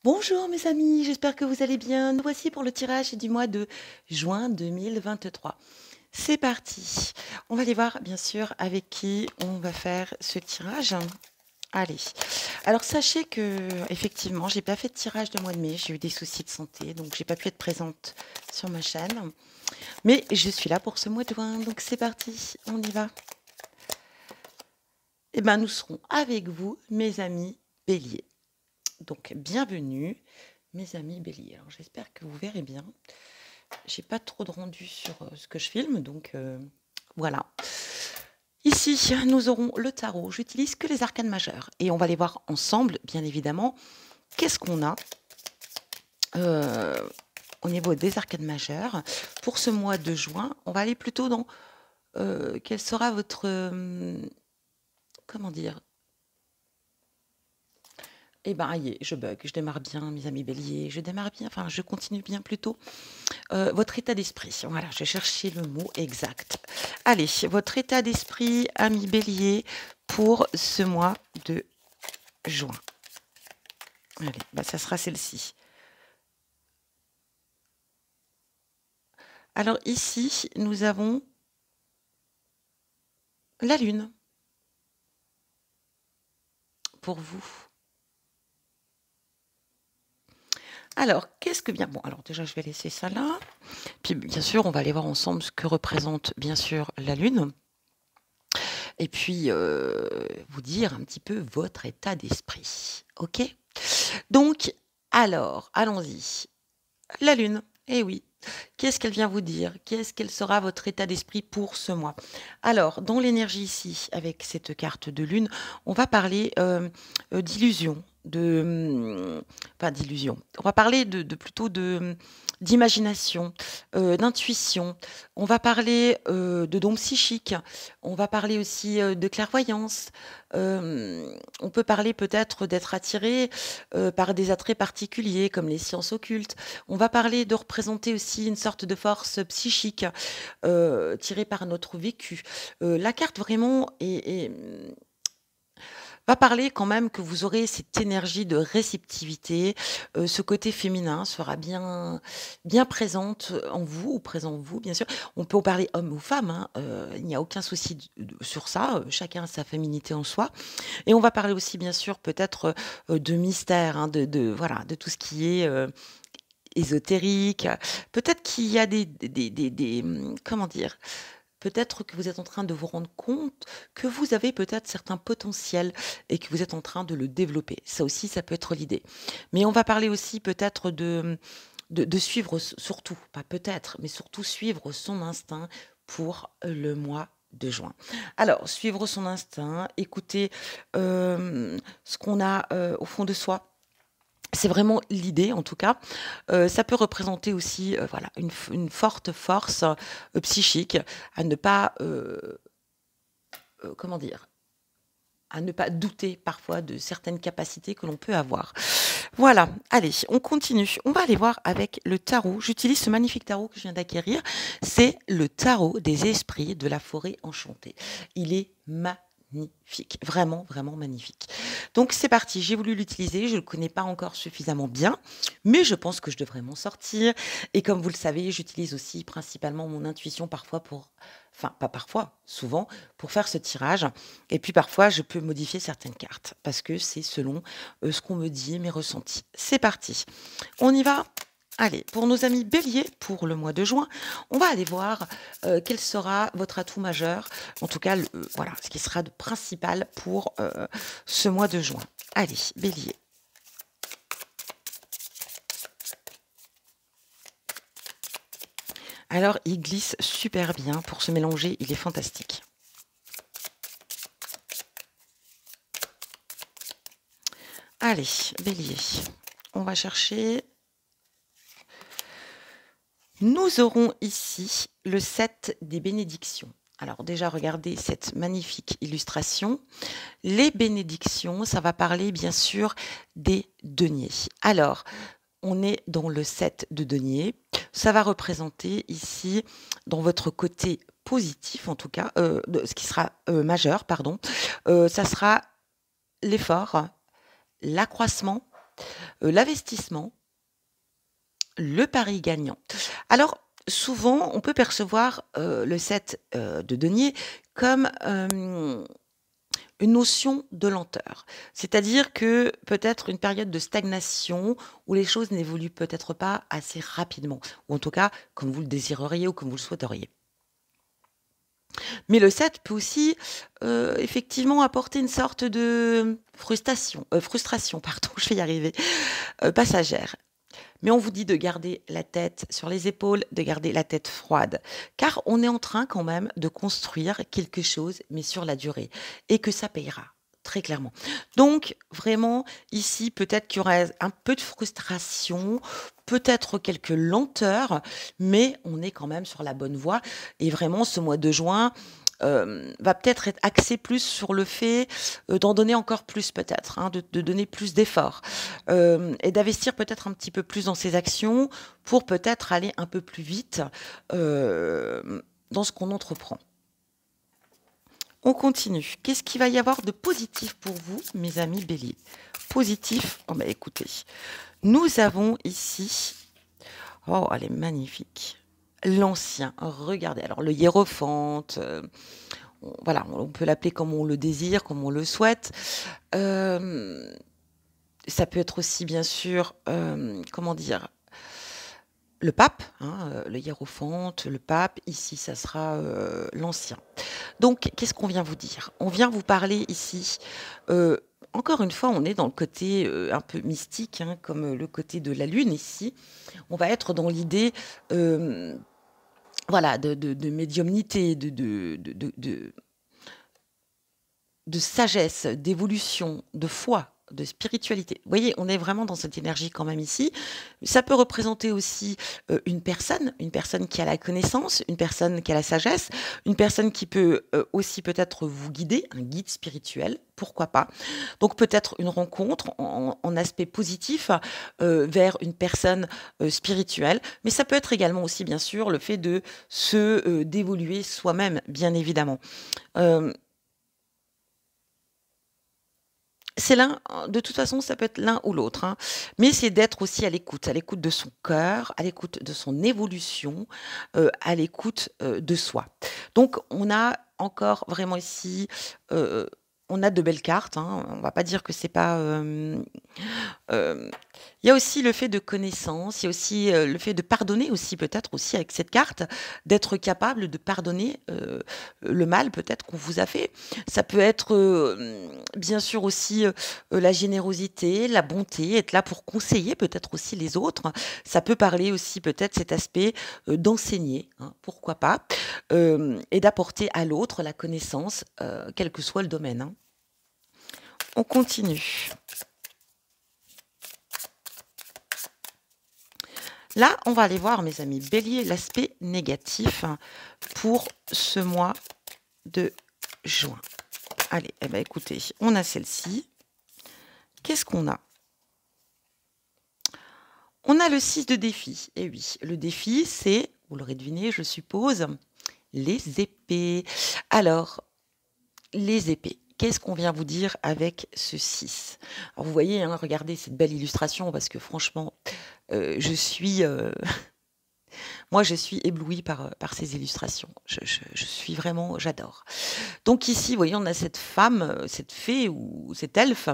Bonjour mes amis, j'espère que vous allez bien. Nous voici pour le tirage du mois de juin 2023. C'est parti. On va aller voir bien sûr avec qui on va faire ce tirage. Allez. Alors sachez que effectivement, j'ai pas fait de tirage de mois de mai, j'ai eu des soucis de santé, donc j'ai pas pu être présente sur ma chaîne. Mais je suis là pour ce mois de juin, donc c'est parti, on y va. Eh bien, nous serons avec vous, mes amis Bélier. Donc, bienvenue, mes amis Bélier. Alors, j'espère que vous verrez bien. J'ai pas trop de rendu sur ce que je filme, donc voilà. Ici, nous aurons le tarot. J'utilise que les arcanes majeures. Et on va les voir ensemble, bien évidemment. Qu'est-ce qu'on a au niveau des arcanes majeures pour ce mois de juin? On va aller plutôt dans quel sera votre... comment dire? Eh ben, aïe, je bug, je démarre bien, mes amis Bélier, je démarre bien, enfin, je continue bien plutôt. Votre état d'esprit, voilà, je cherchais le mot exact. Allez, votre état d'esprit, amis Bélier, pour ce mois de juin. Allez, bah, ça sera celle-ci. Alors ici, nous avons la Lune pour vous. Alors, qu'est-ce que bien... Bon, alors déjà, je vais laisser ça là. Puis, bien sûr, on va aller voir ensemble ce que représente, bien sûr, la Lune. Et puis, vous dire un petit peu votre état d'esprit. OK? Donc, alors, allons-y. La Lune, eh oui. Qu'est-ce qu'elle vient vous dire? Qu'est-ce qu'elle sera votre état d'esprit pour ce mois? Alors, dans l'énergie ici, avec cette carte de Lune, on va parler d'illusion, pas d'illusion. On va parler de plutôt d'imagination, d'intuition. On va parler de dons psychiques. On va parler aussi de clairvoyance. On peut parler peut-être d'être attiré par des attraits particuliers comme les sciences occultes. On va parler de représenter aussi une sorte de force psychique tirée par notre vécu. La carte vraiment va parler quand même que vous aurez cette énergie de réceptivité, ce côté féminin sera bien présente en vous ou présent en vous, bien sûr. On peut en parler homme ou femme, hein, il n'y a aucun souci sur ça, chacun a sa féminité en soi. Et on va parler aussi, bien sûr, peut-être de mystère, hein, voilà, de tout ce qui est ésotérique. Peut-être qu'il y a comment dire? Peut-être que vous êtes en train de vous rendre compte que vous avez peut-être certains potentiels et que vous êtes en train de le développer. Ça aussi, ça peut être l'idée. Mais on va parler aussi peut-être de suivre, surtout, pas peut-être, mais surtout suivre son instinct pour le mois de juin. Alors, suivre son instinct, écouter ce qu'on a au fond de soi. C'est vraiment l'idée, en tout cas. Ça peut représenter aussi, voilà, une forte force psychique à ne pas, comment dire? À ne pas douter parfois de certaines capacités que l'on peut avoir. Voilà, allez, on continue. On va aller voir avec le tarot. J'utilise ce magnifique tarot que je viens d'acquérir. C'est le tarot des esprits de la forêt enchantée. Il est magnifique, vraiment, vraiment magnifique. Donc c'est parti, j'ai voulu l'utiliser, je ne le connais pas encore suffisamment bien, mais je pense que je devrais m'en sortir. Et comme vous le savez, j'utilise aussi principalement mon intuition parfois enfin pas parfois, souvent, pour faire ce tirage. Et puis parfois, je peux modifier certaines cartes, parce que c'est selon ce qu'on me dit, mes ressentis. C'est parti, on y va. Allez, pour nos amis Bélier, pour le mois de juin, on va aller voir quel sera votre atout majeur, en tout cas, voilà, ce qui sera de principal pour ce mois de juin. Allez, Bélier. Alors, il glisse super bien pour se mélanger, il est fantastique. Allez, Bélier, on va chercher... Nous aurons ici le 7 des bénédictions. Alors déjà, regardez cette magnifique illustration. Les bénédictions, ça va parler bien sûr des deniers. Alors, on est dans le 7 de denier. Ça va représenter ici, dans votre côté positif en tout cas, ce qui sera majeur, pardon, ça sera l'effort, l'accroissement l'investissement, le pari gagnant. Alors, souvent, on peut percevoir, le 7 de denier comme, une notion de lenteur. C'est-à-dire que peut-être une période de stagnation où les choses n'évoluent peut-être pas assez rapidement, ou en tout cas comme vous le désireriez ou comme vous le souhaiteriez. Mais le 7 peut aussi, effectivement apporter une sorte de frustration, pardon, je vais y arriver, passagère. Mais on vous dit de garder la tête sur les épaules, de garder la tête froide, car on est en train quand même de construire quelque chose, mais sur la durée, et que ça payera, très clairement. Donc vraiment, ici, peut-être qu'il y aura un peu de frustration, peut-être quelques lenteurs, mais on est quand même sur la bonne voie. Et vraiment, ce mois de juin, va peut-être être axé plus sur le fait, d'en donner encore plus peut-être, hein, de donner plus d'efforts, et d'investir peut-être un petit peu plus dans ses actions pour peut-être aller un peu plus vite, dans ce qu'on entreprend. On continue. Qu'est-ce qu'il va y avoir de positif pour vous, mes amis béliers? Positif, oh bah écoutez, nous avons ici, oh elle est magnifique, l'ancien, regardez, alors le hiérophante, voilà, on peut l'appeler comme on le désire, comme on le souhaite. Ça peut être aussi bien sûr, comment dire? Le pape, hein, le hiérophante, le pape, ici ça sera, l'ancien. Donc qu'est-ce qu'on vient vous dire? On vient vous parler ici, encore une fois, on est dans le côté, un peu mystique, hein, comme, le côté de la lune ici. On va être dans l'idée, voilà, de médiumnité, de sagesse, d'évolution, de foi, de spiritualité. Vous voyez, on est vraiment dans cette énergie quand même ici. Ça peut représenter aussi, une personne qui a la connaissance, une personne qui a la sagesse, une personne qui peut, aussi peut-être vous guider, un guide spirituel, pourquoi pas. Donc peut-être une rencontre en aspect positif, vers une personne, spirituelle, mais ça peut être également aussi bien sûr le fait de d'évoluer soi-même, bien évidemment. Hem C'est l'un, de toute façon, ça peut être l'un ou l'autre, hein, mais c'est d'être aussi à l'écoute de son cœur, à l'écoute de son évolution, à l'écoute, de soi. Donc on a encore vraiment ici, heu, on a de belles cartes, hein, on va pas dire que c'est pas, Hem, il y a aussi le fait de connaissance, il y a aussi, le fait de pardonner aussi peut-être aussi avec cette carte, d'être capable de pardonner, le mal peut-être qu'on vous a fait. Ça peut être, bien sûr aussi, la générosité, la bonté, être là pour conseiller peut-être aussi les autres. Ça peut parler aussi peut-être cet aspect, d'enseigner, hein, pourquoi pas, et d'apporter à l'autre la connaissance, quel que soit le domaine, hein. On continue. Là, on va aller voir, mes amis bélier, l'aspect négatif pour ce mois de juin. Allez, eh ben, écoutez, on a celle-ci. Qu'est-ce qu'on a? On a le 6 de défi. Et oui, le défi, c'est, vous l'aurez deviné, je suppose, les épées. Alors, les épées. Qu'est-ce qu'on vient vous dire avec ce 6? Alors, vous voyez, hein, regardez cette belle illustration, parce que franchement, je suis... moi, je suis éblouie par ces illustrations. Je suis vraiment, j'adore. Donc ici, vous voyez, on a cette femme, cette fée ou cet elfe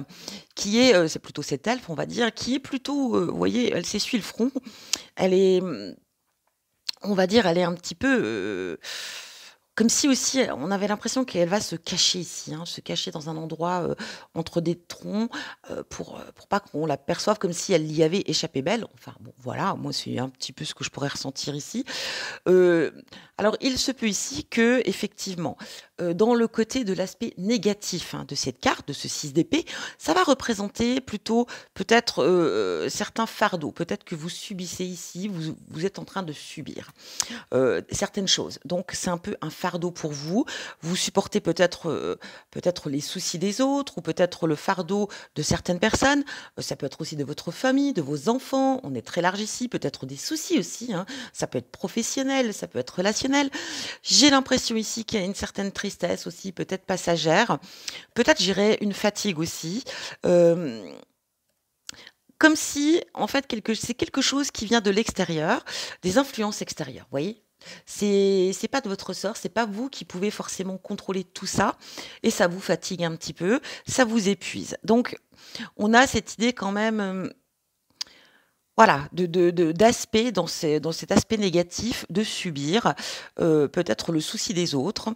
qui est, c'est plutôt cet elfe, on va dire, qui est plutôt, vous voyez, elle s'essuie le front. Elle est, on va dire, elle est un petit peu, comme si aussi, on avait l'impression qu'elle va se cacher ici, hein, se cacher dans un endroit, entre des troncs, pour pas qu'on l'aperçoive, comme si elle y avait échappé belle. Enfin bon, voilà, moi, c'est un petit peu ce que je pourrais ressentir ici. Heu, alors il se peut ici qu'effectivement, dans le côté de l'aspect négatif, hein, de cette carte, de ce 6 d'épée, ça va représenter plutôt peut-être, certains fardeaux. Peut-être que vous subissez ici, vous êtes en train de subir, certaines choses. Donc c'est un peu un fardeau pour vous. Vous supportez peut-être, peut-être les soucis des autres ou peut-être le fardeau de certaines personnes. Ça peut être aussi de votre famille, de vos enfants. On est très large ici. Peut-être des soucis aussi, hein. Ça peut être professionnel, ça peut être relationnel. J'ai l'impression ici qu'il y a une certaine tristesse aussi, peut-être passagère. Peut-être, j'irais une fatigue aussi. Hem comme si, en fait, c'est quelque chose qui vient de l'extérieur, des influences extérieures, vous voyez? C'est pas de votre ressort, c'est pas vous qui pouvez forcément contrôler tout ça et ça vous fatigue un petit peu, ça vous épuise. Donc on a cette idée quand même, voilà, d'aspect dans cet aspect négatif de subir, peut-être le souci des autres,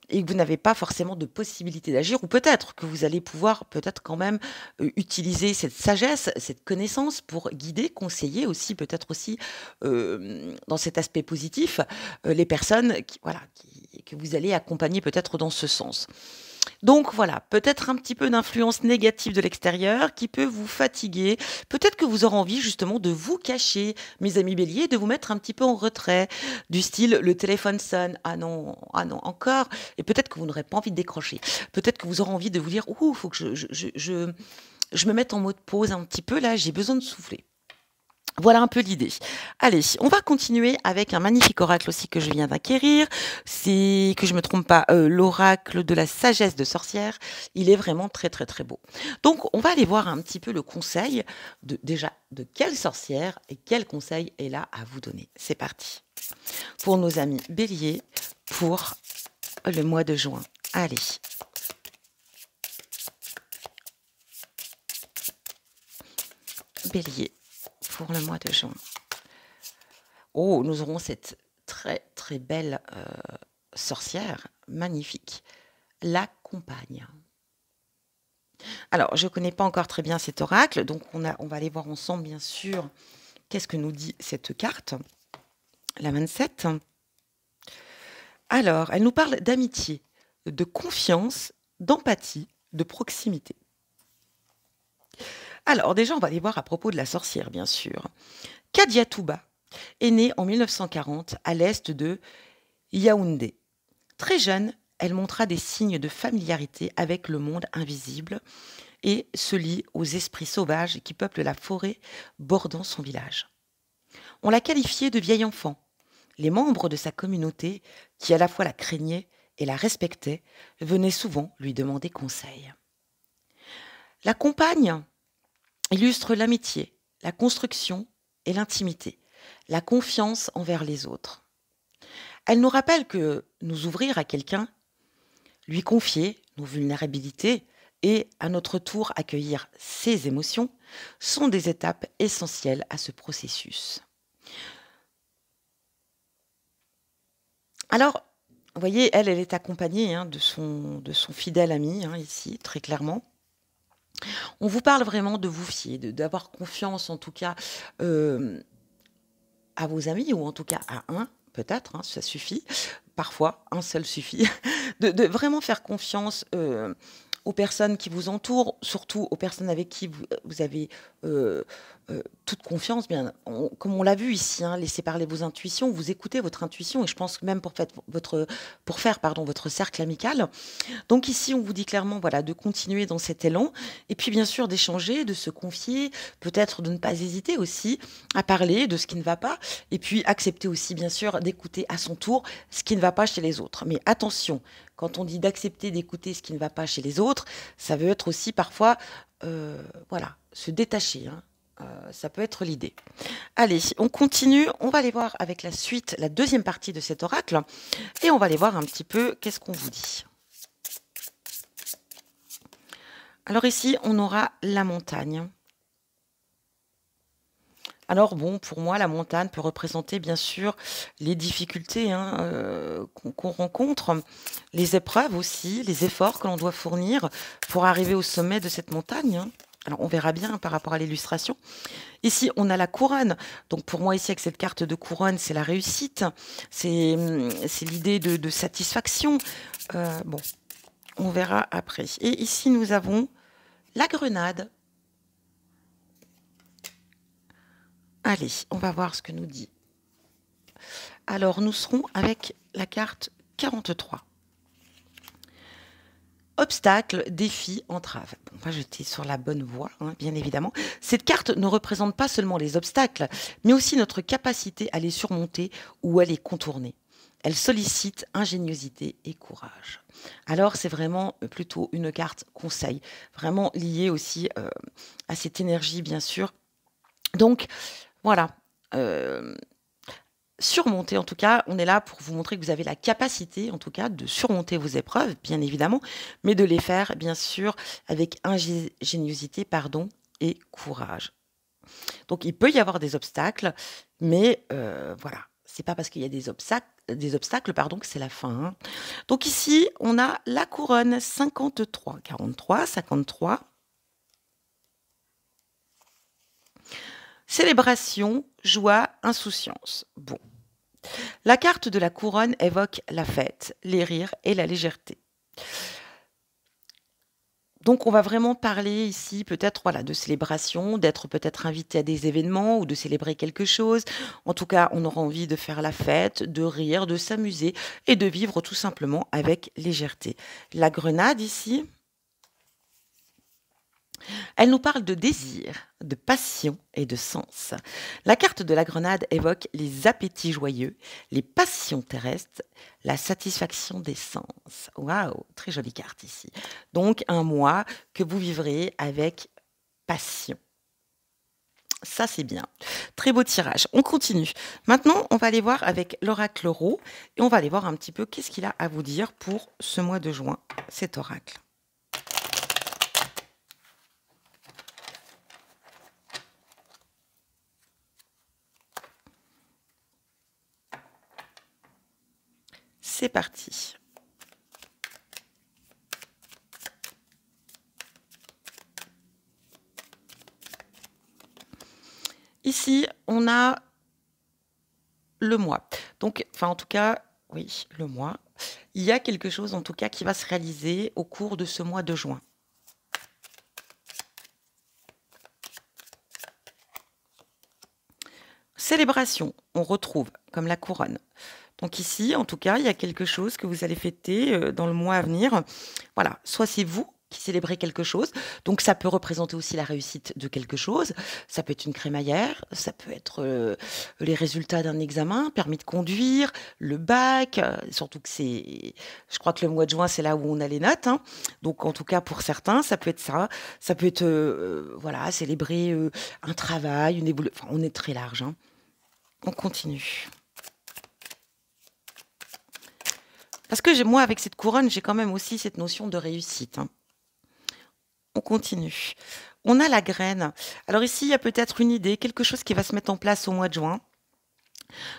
et que vous n'avez pas forcément de possibilité d'agir ou peut-être que vous allez pouvoir peut-être quand même, utiliser cette sagesse, cette connaissance pour guider, conseiller aussi, peut-être aussi, dans cet aspect positif, les personnes qui voilà, que vous allez accompagner peut-être dans ce sens. Donc voilà, peut-être un petit peu d'influence négative de l'extérieur qui peut vous fatiguer. Peut-être que vous aurez envie justement de vous cacher, mes amis béliers, de vous mettre un petit peu en retrait, du style le téléphone sonne, ah non, encore, et peut-être que vous n'aurez pas envie de décrocher. Peut-être que vous aurez envie de vous dire, ouh, il faut que je me mette en mode pause un petit peu là, j'ai besoin de souffler. Voilà un peu l'idée. Allez, on va continuer avec un magnifique oracle aussi que je viens d'acquérir. C'est, que je me trompe pas, l'oracle de la sagesse de sorcière. Il est vraiment très très très beau. Donc, on va aller voir un petit peu le conseil déjà de quelle sorcière et quel conseil est là à vous donner. C'est parti. Pour nos amis béliers, pour le mois de juin. Allez. Bélier. Pour le mois de juin. Oh, nous aurons cette très très belle sorcière, magnifique, la compagne. Alors, je ne connais pas encore très bien cet oracle, donc on va aller voir ensemble, bien sûr, qu'est-ce que nous dit cette carte, la 27. Alors, elle nous parle d'amitié, de confiance, d'empathie, de proximité. Alors, déjà, on va aller voir à propos de la sorcière, bien sûr. Kadiatouba est née en 1940 à l'est de Yaoundé. Très jeune, elle montra des signes de familiarité avec le monde invisible et se lie aux esprits sauvages qui peuplent la forêt bordant son village. On la qualifiait de vieil enfant. Les membres de sa communauté, qui à la fois la craignaient et la respectaient, venaient souvent lui demander conseil. La compagne illustre l'amitié, la construction et l'intimité, la confiance envers les autres. Elle nous rappelle que nous ouvrir à quelqu'un, lui confier nos vulnérabilités et à notre tour accueillir ses émotions sont des étapes essentielles à ce processus. Alors, vous voyez, elle est accompagnée de son fidèle ami, ici, très clairement. On vous parle vraiment de vous fier, d'avoir confiance en tout cas à vos amis, ou en tout cas à un, peut-être, ça suffit. Parfois, un seul suffit. De vraiment faire confiance aux personnes qui vous entourent, surtout aux personnes avec qui vous avez toute confiance. Bien, comme on l'a vu ici, laissez parler vos intuitions, vous écoutez votre intuition, et je pense que même pour faire votre cercle amical. Donc ici, on vous dit clairement, voilà, de continuer dans cet élan, et puis bien sûr d'échanger, de se confier, peut-être de ne pas hésiter aussi à parler de ce qui ne va pas, et puis accepter aussi, bien sûr, d'écouter à son tour ce qui ne va pas chez les autres. Mais attention, quand on dit d'accepter d'écouter ce qui ne va pas chez les autres, ça veut être aussi parfois, voilà, se détacher, ça peut être l'idée. Allez, on continue, on va aller voir avec la suite, la deuxième partie de cet oracle, et on va aller voir un petit peu qu'est-ce qu'on vous dit. Alors ici, on aura la montagne. Alors bon, pour moi, la montagne peut représenter bien sûr les difficultés qu'on rencontre, les épreuves aussi, les efforts que l'on doit fournir pour arriver au sommet de cette montagne. Alors on verra bien par rapport à l'illustration. Ici, on a la couronne. Donc pour moi, ici, avec cette carte de couronne, c'est la réussite, c'est l'idée de satisfaction. Bon, on verra après. Et ici, nous avons la grenade. Allez, on va voir ce que nous dit. Alors, nous serons avec la carte 43. Obstacles, défis, entraves. Bon, j'étais sur la bonne voie, bien évidemment. Cette carte ne représente pas seulement les obstacles, mais aussi notre capacité à les surmonter ou à les contourner. Elle sollicite ingéniosité et courage. Alors, c'est vraiment plutôt une carte conseil, vraiment liée aussi à cette énergie, bien sûr. Donc, voilà. euh, Surmonter, en tout cas, on est là pour vous montrer que vous avez la capacité, en tout cas, de surmonter vos épreuves, bien évidemment, mais de les faire, bien sûr, avec ingéniosité, pardon, et courage. Donc, il peut y avoir des obstacles, mais voilà, c'est pas parce qu'il y a des obstacles, pardon, que c'est la fin, hein. Donc ici, on a la couronne 53, 43, 53. Célébration, joie, insouciance. Bon. La carte de la couronne évoque la fête, les rires et la légèreté. Donc on va vraiment parler ici peut-être voilà, de célébration, d'être peut-être invité à des événements ou de célébrer quelque chose. En tout cas, on aura envie de faire la fête, de rire, de s'amuser et de vivre tout simplement avec légèreté. La grenade ici, elle nous parle de désir, de passion et de sens. La carte de la grenade évoque les appétits joyeux, les passions terrestres, la satisfaction des sens. Waouh, très jolie carte ici. Donc un mois que vous vivrez avec passion. Ça, c'est bien. Très beau tirage. On continue. Maintenant, on va aller voir avec l'oracle Ro et on va aller voir un petit peu qu'est-ce qu'il a à vous dire pour ce mois de juin, cet oracle. C'est parti. Ici, on a le mois. Donc, enfin, en tout cas, oui, le mois. Il y a quelque chose, en tout cas, qui va se réaliser au cours de ce mois de juin. Célébration, on retrouve comme la couronne. Donc ici, en tout cas, il y a quelque chose que vous allez fêter dans le mois à venir. Voilà, soit c'est vous qui célébrez quelque chose, donc ça peut représenter aussi la réussite de quelque chose, ça peut être une crémaillère, ça peut être les résultats d'un examen, permis de conduire, le bac, surtout que je crois que le mois de juin, c'est là où on a les notes, hein. Donc en tout cas pour certains, ça peut être ça peut être, voilà, célébrer un travail, une évolution, enfin on est très large, hein. On continue. Parce que moi, avec cette couronne, j'ai quand même aussi cette notion de réussite, hein. On continue. On a la graine. Alors ici, il y a peut-être une idée, quelque chose qui va se mettre en place au mois de juin.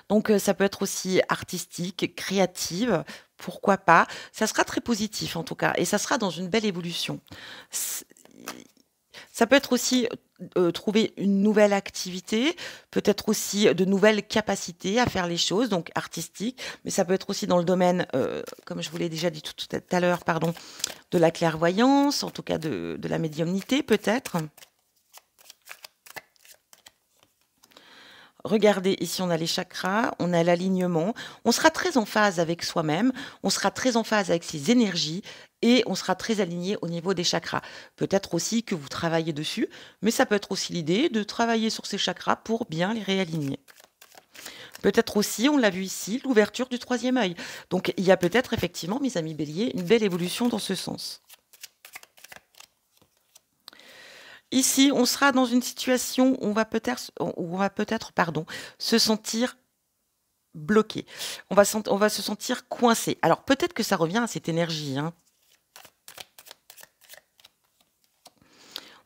Donc ça peut être aussi artistique, créative, pourquoi pas. Ça sera très positif en tout cas, et ça sera dans une belle évolution. Ça peut être aussi trouver une nouvelle activité, peut-être aussi de nouvelles capacités à faire les choses, donc artistiques, mais ça peut être aussi dans le domaine, comme je vous l'ai déjà dit tout à l'heure, pardon, de la clairvoyance, en tout cas de la médiumnité peut-être. Regardez, ici on a les chakras, on a l'alignement, on sera très en phase avec soi-même, on sera très en phase avec ses énergies et on sera très aligné au niveau des chakras. Peut-être aussi que vous travaillez dessus, mais ça peut être aussi l'idée de travailler sur ces chakras pour bien les réaligner. Peut-être aussi, on l'a vu ici, l'ouverture du troisième œil. Donc il y a peut-être effectivement, mes amis béliers, une belle évolution dans ce sens. Ici, on sera dans une situation où on va peut-être, pardon, se sentir bloqué. On va se sentir coincé. Alors peut-être que ça revient à cette énergie, hein.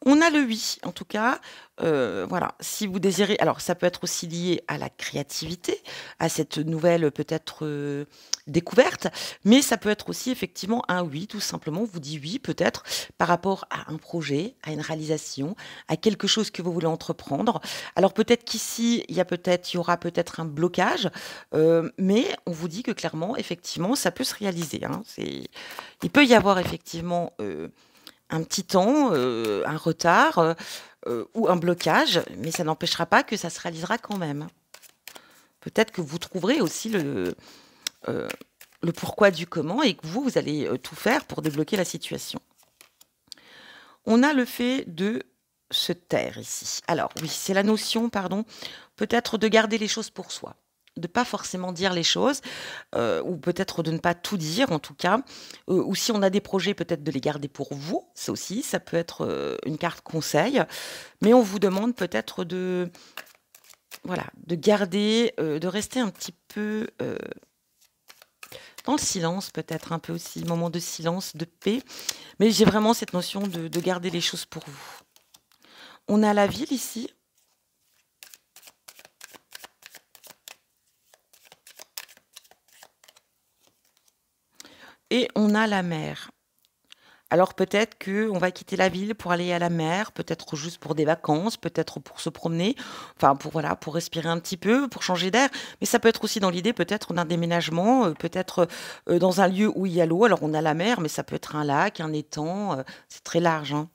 On a le oui, en tout cas, voilà, si vous désirez alors ça peut être aussi lié à la créativité, à cette nouvelle peut-être, découverte, mais ça peut être aussi effectivement un oui, tout simplement. On vous dit oui peut-être par rapport à un projet, à une réalisation, à quelque chose que vous voulez entreprendre. Alors peut-être qu'ici, il y aura peut-être un blocage, mais on vous dit que clairement, effectivement, ça peut se réaliser, hein. Il peut y avoir effectivement, un petit temps, un retard, ou un blocage, mais ça n'empêchera pas que ça se réalisera quand même. Peut-être que vous trouverez aussi le pourquoi du comment et que vous allez, tout faire pour débloquer la situation. On a le fait de se taire ici. Alors oui, c'est la notion, pardon, peut-être de garder les choses pour soi. de pas forcément dire les choses, ou peut-être de ne pas tout dire en tout cas, ou si on a des projets peut-être de les garder pour vous, ça aussi, ça peut être, une carte conseil. Mais on vous demande peut-être de voilà, de garder, de rester un petit peu, dans le silence peut-être un peu aussi, moment de silence, de paix. Mais j'ai vraiment cette notion de garder les choses pour vous. On a la ville ici. Et on a la mer. Alors peut-être qu'on va quitter la ville pour aller à la mer, peut-être juste pour des vacances, peut-être pour se promener, enfin pour voilà, pour respirer un petit peu, pour changer d'air. Mais ça peut être aussi dans l'idée peut-être d'un déménagement, peut-être, dans un lieu où il y a l'eau. Alors on a la mer, mais ça peut être un lac, un étang, c'est très large, hein.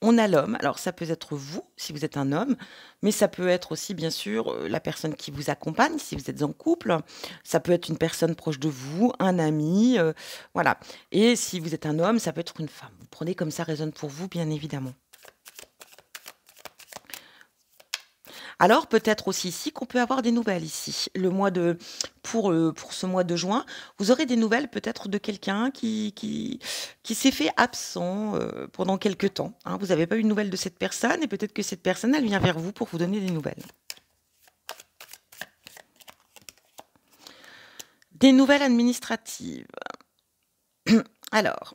On a l'homme, alors ça peut être vous, si vous êtes un homme, mais ça peut être aussi bien sûr, la personne qui vous accompagne, si vous êtes en couple. Ça peut être une personne proche de vous, un ami, voilà. Et si vous êtes un homme, ça peut être une femme. Vous prenez comme ça résonne pour vous, bien évidemment. Alors peut-être aussi ici qu'on peut avoir des nouvelles ici. Le mois de pour ce mois de juin, vous aurez des nouvelles peut-être de quelqu'un qui s'est fait absent, pendant quelque temps, hein. Vous n'avez pas eu de nouvelles de cette personne et peut-être que cette personne, elle vient vers vous pour vous donner des nouvelles. Des nouvelles administratives. Alors,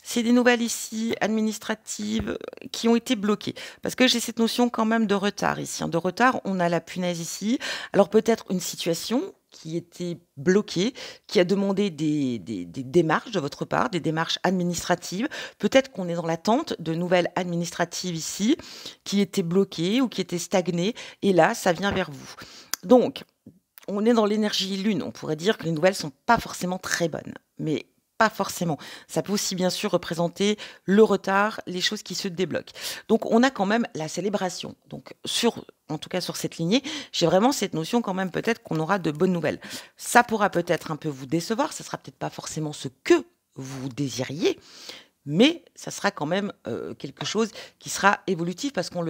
c'est des nouvelles ici administratives qui ont été bloquées. Parce que j'ai cette notion quand même de retard ici, hein. De retard, on a la punaise ici. Alors peut-être une situation qui était bloquée, qui a demandé des démarches de votre part, des démarches administratives. Peut-être qu'on est dans l'attente de nouvelles administratives ici, qui étaient bloquées ou qui étaient stagnées. Et là, ça vient vers vous. Donc, on est dans l'énergie lune. On pourrait dire que les nouvelles sont pas forcément très bonnes. Mais pas forcément. Ça peut aussi bien sûr représenter le retard, les choses qui se débloquent. Donc on a quand même la célébration. Donc en tout cas sur cette lignée, j'ai vraiment cette notion quand même peut-être qu'on aura de bonnes nouvelles. Ça pourra peut-être un peu vous décevoir, ça sera peut-être pas forcément ce que vous désiriez, mais ça sera quand même quelque chose qui sera évolutif parce qu'on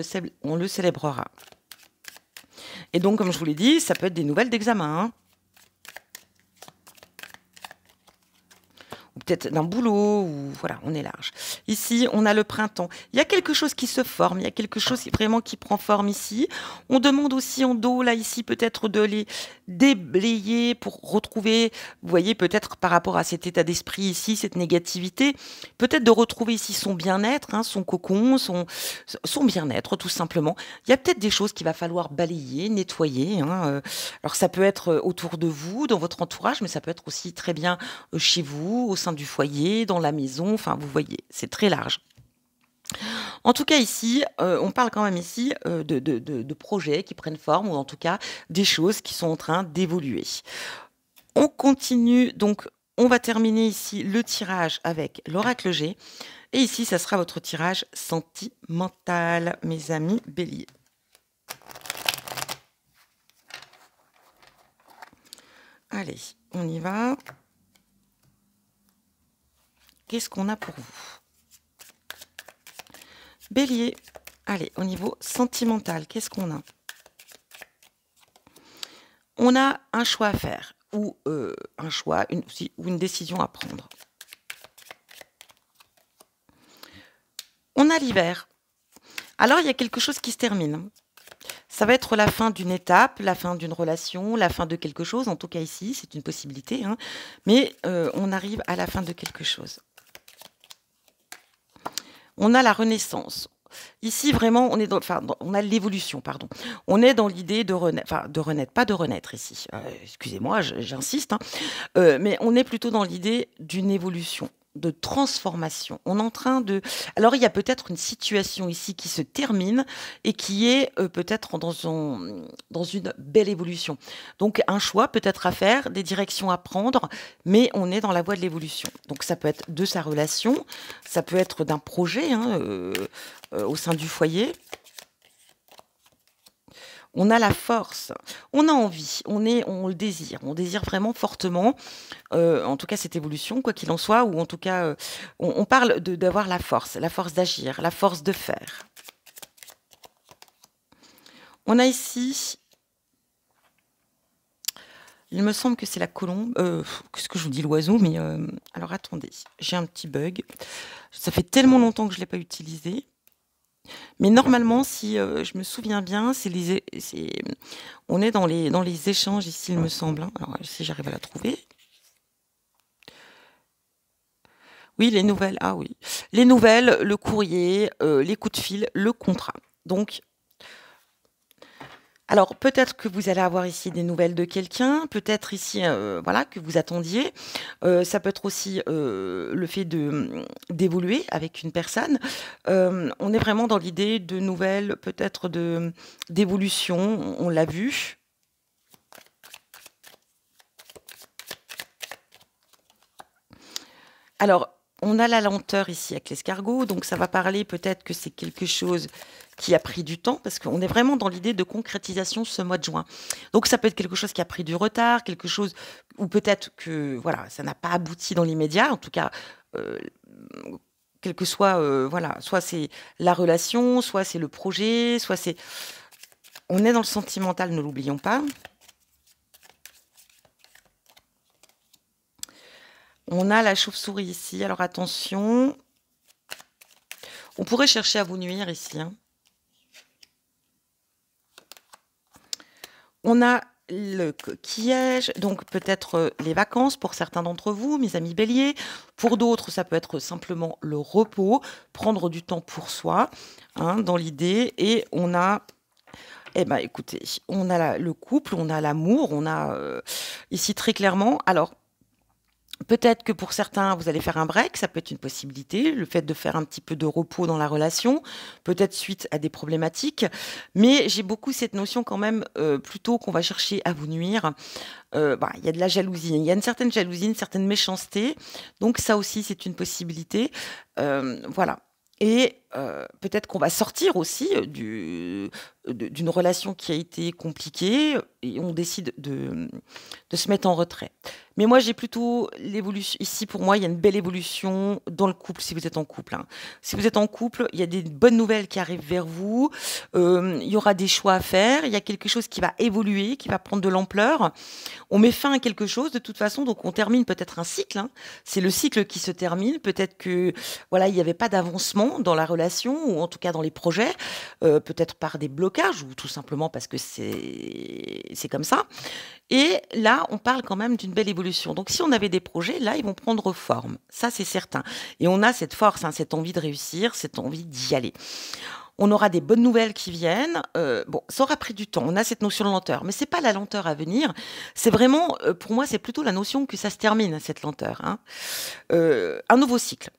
on le célébrera. Et donc comme je vous l'ai dit, ça peut être des nouvelles d'examen, hein. Ou peut-être d'un boulot, ou voilà, on est large. Ici, on a le printemps. Il y a quelque chose qui se forme, il y a quelque chose vraiment qui prend forme ici. On demande aussi en dos, là, ici, peut-être de les déblayer pour retrouver, vous voyez, peut-être par rapport à cet état d'esprit ici, cette négativité, peut-être de retrouver ici son bien-être, hein, son cocon, son bien-être, tout simplement. Il y a peut-être des choses qu'il va falloir balayer, nettoyer, hein. Alors, ça peut être autour de vous, dans votre entourage, mais ça peut être aussi très bien chez vous, au sein du foyer, dans la maison, enfin vous voyez, c'est très large. En tout cas ici, on parle quand même ici, de projets qui prennent forme ou en tout cas des choses qui sont en train d'évoluer. On continue donc on va terminer ici le tirage avec l'oracle G et ici ça sera votre tirage sentimental, mes amis béliers. Allez, on y va. Qu'est-ce qu'on a pour vous? Bélier, allez, au niveau sentimental, qu'est-ce qu'on a? On a un choix à faire, ou un choix, ou une décision à prendre. On a l'hiver. Alors, il y a quelque chose qui se termine. Ça va être la fin d'une étape, la fin d'une relation, la fin de quelque chose. En tout cas, ici, c'est une possibilité, hein. Mais on arrive à la fin de quelque chose. On a la renaissance. Ici, vraiment, on est on a l'évolution, pardon. On est dans l'idée de renaître, pas de renaître ici. Excusez-moi, j'insiste, hein. Mais on est plutôt dans l'idée d'une évolution, de transformation. On est en train de... Alors, il y a peut-être une situation ici qui se termine et qui est peut-être dans une belle évolution. Donc, un choix peut-être à faire, des directions à prendre, mais on est dans la voie de l'évolution. Donc, ça peut être de sa relation, ça peut être d'un projet, hein, au sein du foyer. On a la force, on a envie, on le désire vraiment fortement, en tout cas cette évolution, quoi qu'il en soit, ou en tout cas, on parle d'avoir la force d'agir, la force de faire. On a ici, il me semble que c'est la colombe, qu'est-ce que je vous dis, l'oiseau, mais alors attendez, j'ai un petit bug. Ça fait tellement longtemps que je ne l'ai pas utilisé. Mais normalement, si je me souviens bien, on est dans les échanges ici, il me semble, hein. Alors, si j'arrive à la trouver. Oui, les nouvelles, ah oui. Les nouvelles, le courrier, les coups de fil, le contrat. Donc, alors peut-être que vous allez avoir ici des nouvelles de quelqu'un, peut-être ici, voilà, que vous attendiez. Ça peut être aussi, le fait d'évoluer avec une personne. On est vraiment dans l'idée de nouvelles, peut-être d'évolution, on l'a vu. Alors, on a la lenteur ici avec l'escargot, donc ça va parler peut-être que c'est quelque chose qui a pris du temps, parce qu'on est vraiment dans l'idée de concrétisation ce mois de juin. Donc ça peut être quelque chose qui a pris du retard, quelque chose ou peut-être que voilà, ça n'a pas abouti dans l'immédiat. En tout cas, euh, quel que soit, voilà, soit c'est la relation, soit c'est le projet, soit c'est... On est dans le sentimental, ne l'oublions pas. On a la chauve-souris ici, alors attention. On pourrait chercher à vous nuire ici, hein. On a le coquillage, donc peut-être les vacances pour certains d'entre vous, mes amis béliers. Pour d'autres, ça peut être simplement le repos, prendre du temps pour soi, hein, dans l'idée. Et on a, eh ben, écoutez, on a le couple, on a l'amour, on a ici très clairement. Alors, peut-être que pour certains, vous allez faire un break, ça peut être une possibilité, le fait de faire un petit peu de repos dans la relation, peut-être suite à des problématiques, mais j'ai beaucoup cette notion quand même, plutôt qu'on va chercher à vous nuire. Il y a de la jalousie, il y a une certaine jalousie, une certaine méchanceté, donc ça aussi c'est une possibilité. Voilà. Et peut-être qu'on va sortir aussi d'une relation qui a été compliquée et on décide de se mettre en retrait. Mais moi, j'ai plutôt l'évolution. Ici, pour moi, il y a une belle évolution dans le couple, si vous êtes en couple, hein. Si vous êtes en couple, il y a des bonnes nouvelles qui arrivent vers vous. Il y aura des choix à faire. Il y a quelque chose qui va évoluer, qui va prendre de l'ampleur. On met fin à quelque chose de toute façon, donc on termine peut-être un cycle, hein. C'est le cycle qui se termine. Peut-être que voilà, il n'y avait pas d'avancement dans la relation ou en tout cas dans les projets, peut-être par des blocages ou tout simplement parce que c'est comme ça. Et là, on parle quand même d'une belle évolution. Donc, si on avait des projets, là, ils vont prendre forme. Ça, c'est certain. Et on a cette force, hein, cette envie de réussir, cette envie d'y aller. On aura des bonnes nouvelles qui viennent. Bon, ça aura pris du temps. On a cette notion de lenteur, mais c'est pas la lenteur à venir. C'est vraiment, pour moi, c'est plutôt la notion que ça se termine, cette lenteur, hein. Un nouveau cycle.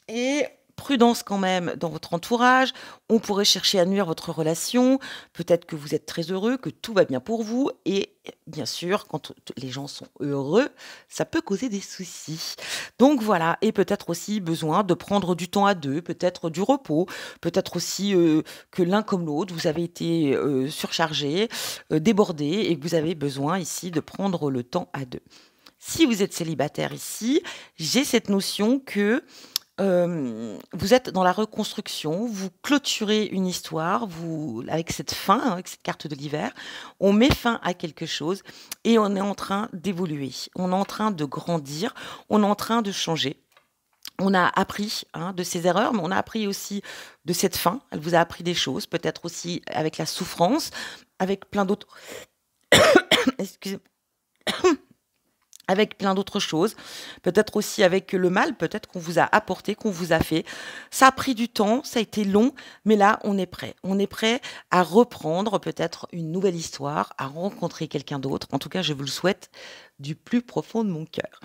Et prudence quand même dans votre entourage. On pourrait chercher à nuire votre relation. Peut-être que vous êtes très heureux, que tout va bien pour vous. Et bien sûr, quand les gens sont heureux, ça peut causer des soucis. Donc voilà. Et peut-être aussi besoin de prendre du temps à deux, peut-être du repos, peut-être aussi que l'un comme l'autre, vous avez été surchargé, débordé et que vous avez besoin ici de prendre le temps à deux. Si vous êtes célibataire ici, j'ai cette notion que vous êtes dans la reconstruction, vous clôturez une histoire, avec cette fin, hein, avec cette carte de l'hiver, on met fin à quelque chose et on est en train d'évoluer, on est en train de grandir, on est en train de changer. On a appris, hein, de ses erreurs, mais on a appris aussi de cette fin. Elle vous a appris des choses, peut-être aussi avec la souffrance, avec plein d'autres... Excusez-moi. Avec plein d'autres choses, peut-être aussi avec le mal, peut-être qu'on vous a apporté, qu'on vous a fait. Ça a pris du temps, ça a été long, mais là, on est prêt. On est prêt à reprendre peut-être une nouvelle histoire, à rencontrer quelqu'un d'autre. En tout cas, je vous le souhaite du plus profond de mon cœur.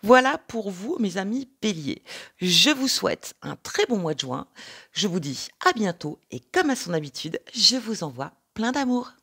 Voilà pour vous, mes amis béliers. Je vous souhaite un très bon mois de juin. Je vous dis à bientôt et comme à son habitude, je vous envoie plein d'amour.